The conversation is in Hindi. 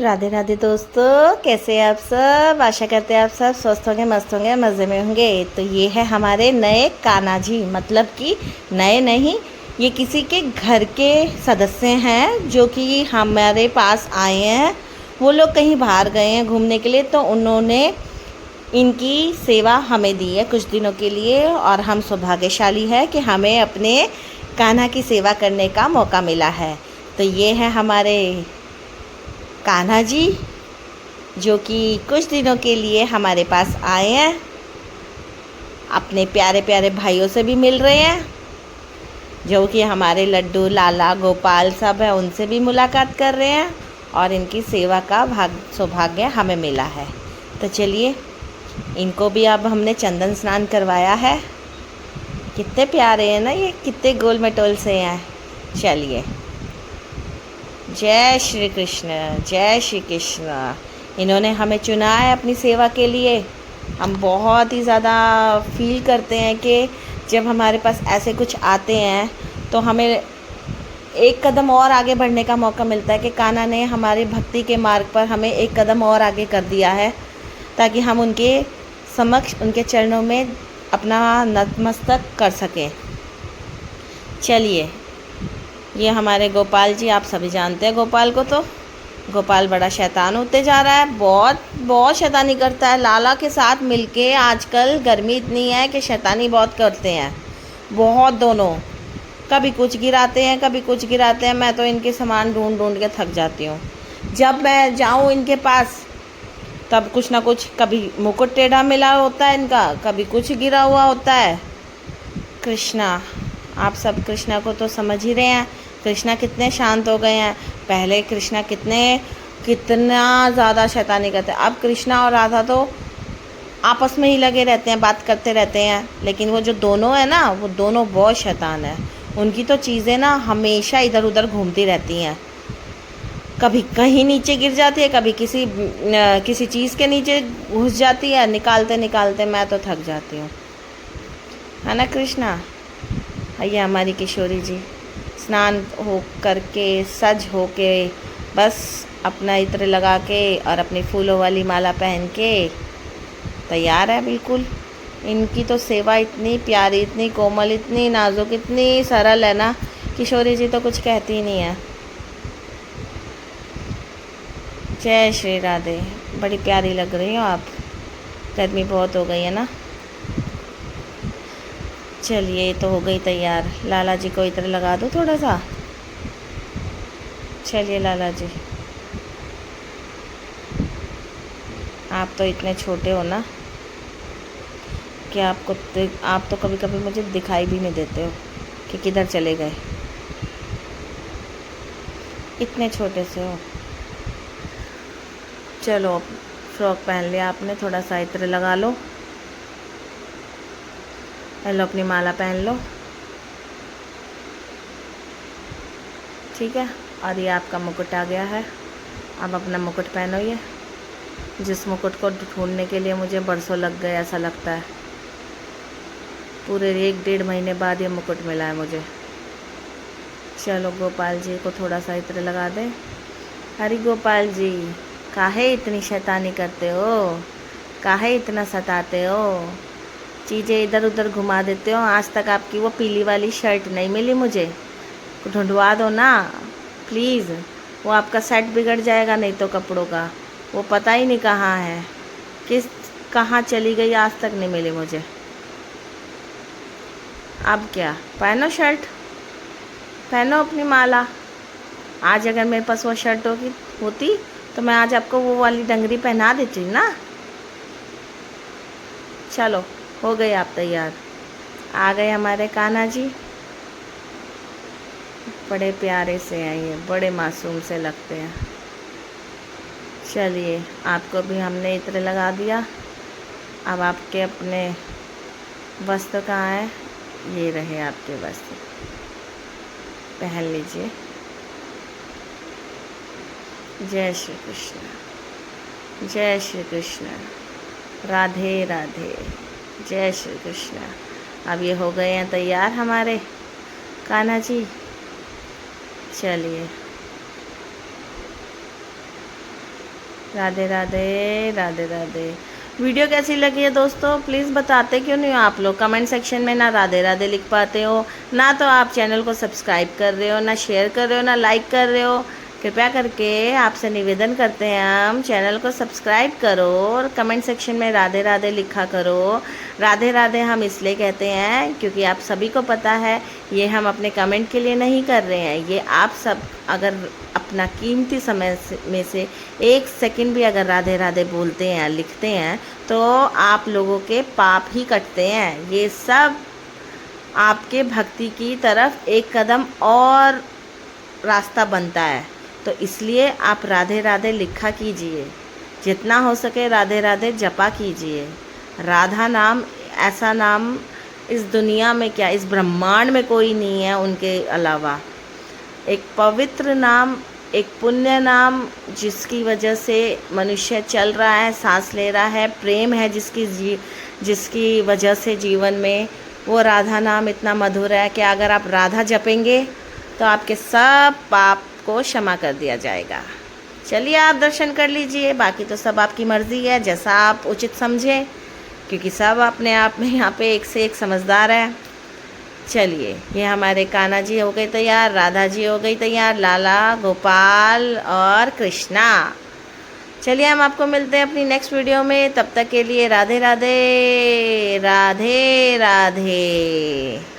राधे राधे दोस्तों, कैसे हैं आप सब। आशा करते हैं आप सब स्वस्थ होंगे, मस्त होंगे, मज़े में होंगे। तो ये है हमारे नए कान्हा जी, मतलब कि नए नहीं, ये किसी के घर के सदस्य हैं जो कि हमारे पास आए हैं। वो लोग कहीं बाहर गए हैं घूमने के लिए, तो उन्होंने इनकी सेवा हमें दी है कुछ दिनों के लिए, और हम सौभाग्यशाली है कि हमें अपने कान्हा की सेवा करने का मौका मिला है। तो ये है हमारे कान्हा जी, जो कि कुछ दिनों के लिए हमारे पास आए हैं। अपने प्यारे प्यारे भाइयों से भी मिल रहे हैं, जो कि हमारे लड्डू, लाला, गोपाल सब है, उनसे भी मुलाकात कर रहे हैं, और इनकी सेवा का सौभाग्य हमें मिला है। तो चलिए, इनको भी अब हमने चंदन स्नान करवाया है। कितने प्यारे हैं ना ये, कितने गोल मटोल से हैं। चलिए, जय श्री कृष्ण, जय श्री कृष्ण। इन्होंने हमें चुना है अपनी सेवा के लिए। हम बहुत ही ज़्यादा फील करते हैं कि जब हमारे पास ऐसे कुछ आते हैं तो हमें एक कदम और आगे बढ़ने का मौका मिलता है कि कान्हा ने हमारी भक्ति के मार्ग पर हमें एक कदम और आगे कर दिया है, ताकि हम उनके समक्ष, उनके चरणों में अपना नतमस्तक कर सकें। चलिए, ये हमारे गोपाल जी, आप सभी जानते हैं गोपाल को। तो गोपाल बड़ा शैतान होते जा रहा है, बहुत बहुत शैतानी करता है। लाला के साथ मिलके आजकल गर्मी इतनी है कि शैतानी बहुत करते हैं, बहुत दोनों। कभी कुछ गिराते हैं, कभी कुछ गिराते हैं। मैं तो इनके सामान ढूंढ ढूंढ के थक जाती हूँ। जब मैं जाऊँ इनके पास तब कुछ ना कुछ, कभी मुकुट टेढ़ा मिला होता है इनका, कभी कुछ गिरा हुआ होता है। कृष्णा, आप सब कृष्णा को तो समझ ही रहे हैं। कृष्णा कितने शांत हो गए हैं। पहले कृष्णा कितना ज़्यादा शैतानी करते हैं। अब कृष्णा और राधा तो आपस में ही लगे रहते हैं, बात करते रहते हैं। लेकिन वो जो दोनों है ना, वो दोनों बहुत शैतान है। उनकी तो चीज़ें ना हमेशा इधर उधर घूमती रहती हैं। कभी कहीं नीचे गिर जाती है, कभी किसी चीज़ के नीचे घुस जाती है। निकालते निकालते मैं तो थक जाती हूँ, है ना कृष्णा। ये हमारी किशोरी जी स्नान हो करके, सज हो के, बस अपना इत्र लगा के और अपनी फूलों वाली माला पहन के तैयार है बिल्कुल। इनकी तो सेवा इतनी प्यारी, इतनी कोमल, इतनी नाजुक, इतनी सरल है ना, किशोरी जी तो कुछ कहती ही नहीं है। जय श्री राधे, बड़ी प्यारी लग रही हो आप। गर्मी बहुत हो गई है ना। चलिए, तो हो गई तैयार। लाला जी को इत्र लगा दो थोड़ा सा। चलिए लाला जी, आप तो इतने छोटे हो ना कि आप तो कभी कभी मुझे दिखाई भी नहीं देते हो कि किधर चले गए। इतने छोटे से हो। चलो, फ्रॉक पहन लिया आपने, थोड़ा सा इत्र लगा लो। लो, अपनी माला पहन लो, ठीक है। और ये आपका मुकुट आ गया है। अब अपना मुकुट पहनो। ये जिस मुकुट को ढूंढने के लिए मुझे बरसों लग गए, ऐसा लगता है। पूरे 1-1.5 महीने बाद ये मुकुट मिला है मुझे। चलो, गोपाल जी को थोड़ा सा इत्र लगा दें। अरे गोपाल जी, काहे इतनी शैतानी करते हो, काहे इतना सताते हो, चीज़ें इधर उधर घुमा देते हो। आज तक आपकी वो पीली वाली शर्ट नहीं मिली मुझे, ढूंढवा दो ना प्लीज़। वो आपका सेट बिगड़ जाएगा नहीं तो कपड़ों का। वो पता ही नहीं कहाँ है, कहाँ चली गई, आज तक नहीं मिली मुझे। अब क्या, पहनो शर्ट, पहनो अपनी माला। आज अगर मेरे पास वो शर्ट होती तो मैं आज आपको वो वाली डंगरी पहना देती ना। चलो, हो गए आप तैयार। आ गए हमारे कान्हा जी। बड़े प्यारे से हैं ये, बड़े मासूम से लगते हैं। चलिए, आपको भी हमने इत्र लगा दिया। अब आपके अपने वस्त्र कहाँ हैं? ये रहे आपके वस्त्र, पहन लीजिए। जय श्री कृष्ण, जय श्री कृष्ण, राधे राधे, जय श्री कृष्ण। अब ये हो गए हैं तैयार हमारे कान्हा जी। चलिए, राधे राधे राधे राधे। वीडियो कैसी लगी है दोस्तों, प्लीज़ बताते क्यों नहीं हो आप लोग। कमेंट सेक्शन में ना राधे राधे लिख पाते हो, ना तो आप चैनल को सब्सक्राइब कर रहे हो, ना शेयर कर रहे हो, ना लाइक कर रहे हो। कृपया करके आपसे निवेदन करते हैं हम, चैनल को सब्सक्राइब करो और कमेंट सेक्शन में राधे राधे लिखा करो। राधे राधे हम इसलिए कहते हैं क्योंकि आप सभी को पता है ये हम अपने कमेंट के लिए नहीं कर रहे हैं, ये आप सब अगर अपना कीमती समय में से 1 सेकंड भी अगर राधे राधे बोलते हैं, लिखते हैं, तो आप लोगों के पाप ही कटते हैं। ये सब आपके भक्ति की तरफ एक कदम और रास्ता बनता है। तो इसलिए आप राधे राधे लिखा कीजिए, जितना हो सके राधे राधे जपा कीजिए। राधा नाम ऐसा नाम इस दुनिया में क्या, इस ब्रह्मांड में कोई नहीं है उनके अलावा। एक पवित्र नाम, एक पुण्य नाम, जिसकी वजह से मनुष्य चल रहा है, सांस ले रहा है, प्रेम है जिसकी वजह से जीवन में, वो राधा नाम इतना मधुर है कि अगर आप राधा जपेंगे तो आपके सब पाप को क्षमा कर दिया जाएगा। चलिए आप दर्शन कर लीजिए, बाकी तो सब आपकी मर्ज़ी है, जैसा आप उचित समझें, क्योंकि सब अपने आप में यहाँ पे एक से एक समझदार है। चलिए, ये हमारे कान्हा जी हो गए तैयार, राधा जी हो गई तैयार, लाला, गोपाल और कृष्णा। चलिए हम आपको मिलते हैं अपनी नेक्स्ट वीडियो में, तब तक के लिए राधे राधे राधे राधे।